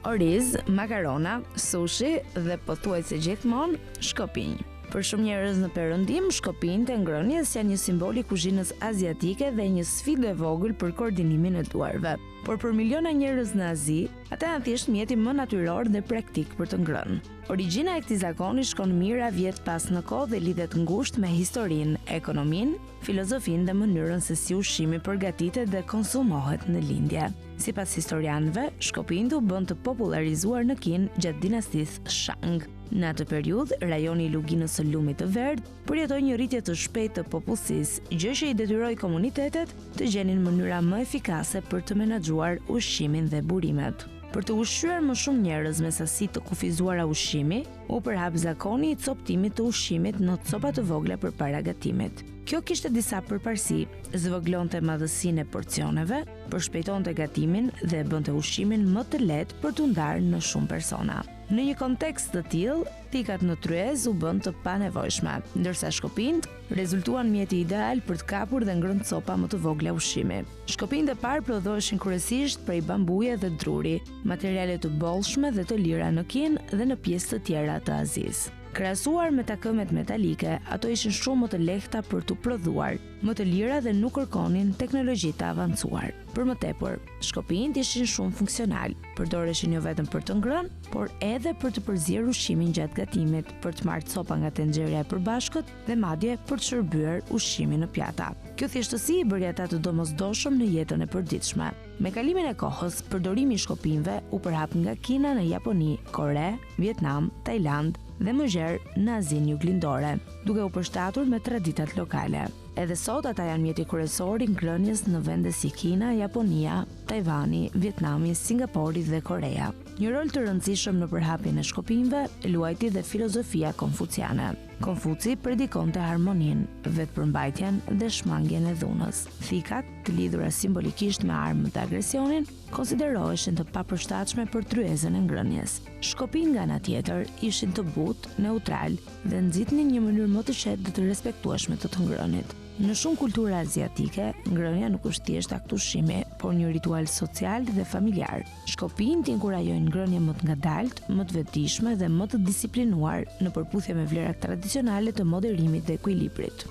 Oriz, makarona, sushi dhe pothuajse gjithmonë shkopinj. Për shumë njerëz në Perëndim, shkopinjtë e ngrënies janë një simbol i kuzhinës aziatike dhe një sfidë e vogël për koordinimin e duarve. Por për miliona njerëz në Azi, ata janë thjesht mjeti më natyror dhe praktik për të ngrënë. Origjina e këtij zakoni shkon mijëra vjet pas në kohë dhe lidhet ngushtë me historinë, ekonominë, filozofinë dhe mënyrën se si ushqimi përgatitet dhe konsumohet në lindje. Sipas historianëve, shkopinjtë u bën të popularizuar në Kinë gjatë dinastisë Shang. Në atë periudhë, rajoni i luginës së lumit të verdh përjetoi një rritje të shpejtë të popullsisë, gjë që i detyroi komunitetet të gjenin mënyra më efikase për të menaxhuar ushqimin dhe burimet. Për të ushqyer më shumë njerëz me sasi të kufizuara ushqimi, u përhap zakoni i coptimit të ushqimit në copa të vogla përpara gatimit. Kjo kishte disa përparësi: zvogëlonte madhësinë e porcioneve, përshpejtonte gatimin dhe bënte ushqimin më të lehtë për t'u ndarë në shumë persona. Në një kontekst të tillë, pikat në tryez u bën të panevojshme, ndërsa shkopinjtë rezultuan mjeti ideal për të kapur dhe ngrënë copa më të vogla ushqimi. Shkopinjtë e parë prodhoheshin kryesisht prej bambuje dhe druri, materiale të bollshme dhe të lira në Kinë dhe në pjesë të tjera të Azisë. Krahasuar me takëmet metalike, ato ishin shumë më të lehta për t'u prodhuar, më të lira dhe nuk kërkonin teknologji të avancuar. Për më tepër, shkopinjtë ishin shumë funksional, përdoreshin jo vetëm për të ngrënë, por edhe për të përzier ushqimin gjatë gatimit, për të marrë copa nga tenxheria e përbashkët dhe madje për të shërbyer ushqimin në pjata. Kjo thjeshtësi i bëri ata të domosdoshëm në jetën e përditshme. Me kalimin e kohës, përdorimi i shkopinjve u përhap nga Kina në Japoni, Kore, Vietnam, Tajland dhe më gjerë në Azinë Juglindore, duke u përshtatur me traditat lokale. Edhe sot ata janë mjeti kryesor i ngrënies në vende si Kina, Japonia, Tajvani, Vietnami, Singapori dhe Korea. Një rol të rëndësishëm në përhapjen e shkopinjve luajti dhe filozofia konfuciane. Konfuci predikonte harmoninë, vetëpërmbajtjen dhe shmangjen e dhunës. Thikat, të lidhura simbolikisht me armët e agresionin, konsideroheshin të papërshtatshme për tryezën e ngrënies. Shkopinjtë nga ana tjetër ishin të butë, neutral dhe nxitnin një mënyrë më të qetë dhe të respektueshme të ngrënit. Në shumë kultura aziatike, ngrënia nuk është thjesht akt ushqimi, por një ritual social dhe familjar. Shkopinjtë inkurajojnë ngrënie më të ngadaltë, më të vetëdijshme dhe më të disiplinuar në përputhje me vlerat tradicionale të moderimit dhe ekuilibrit.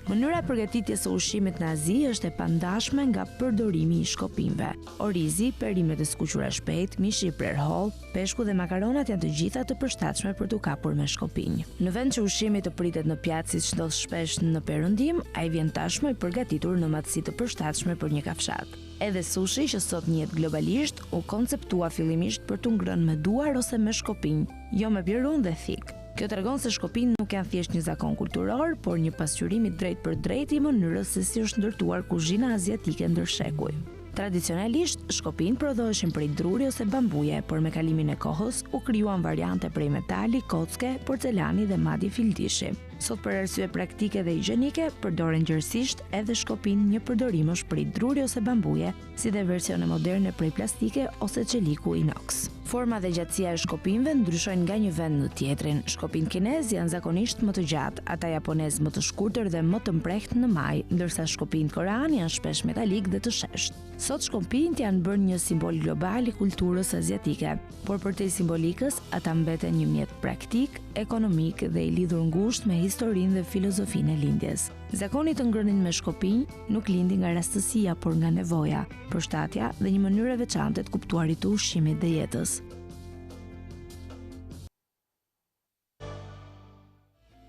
Mënyra e përgatitjes së ushqimit në Azi është e pandashme nga përdorimi i shkopinjve. Orizi, perimet e skuqura shpejt, mishi i prerë holl, peshku dhe makaronat janë të gjitha të përshtatshme për t'u kapur me shkopinj. Në vend që ushqimi të pritet në pjatë siç ndodh shpesh në Perëndim, ai vjen tashmë i përgatitur në matësi të përshtatshme për një kafshat. Edhe sushi, që sot njihet globalisht, u konceptua fillimisht për t'u ngrënë me duar ose me shkopinj, jo me pirun dhe thik. Kjo tregon se shkopinjtë nuk janë thjesht një zakon kulturor, por një pasqyrim i drejt për drejt i mënyrës se si është ndërtuar kuzhina aziatike ndër shekuj. Tradicionalisht, shkopinjtë prodhoheshin prej druri ose bambuje, por me kalimin e kohës u krijuan variante prej metali, kocke, porcelani dhe madje fildishi. Sot për arsye praktike dhe higjienike, përdoren gjerësisht edhe shkopinjtë një përdorimësh prej druri ose bambuje, si dhe versione moderne prej plastike ose çeliku inox. Forma dhe gjatësia e shkopinjve ndryshojnë nga një vend në tjetrin. Shkopinjtë kinezë janë zakonisht më të gjatë, ata japonezë më të shkurtër dhe më të mprehtë në maj, ndërsa shkopinjtë koreanë janë shpesh metalik dhe të sheshtë. Sot shkopinjtë janë bërë një simbol global i kulturës aziatike, por përtej simbolikës, ata mbeten një mjet praktik, ekonomik dhe i lidhur ngushtë me historinë dhe filozofinë e lindjes. Zakoni të ngrënit me shkopinj nuk lindi nga rastësia, por nga nevoja, përshtatja dhe një mënyrë e veçantë të kuptuarit të ushqimit dhe jetës.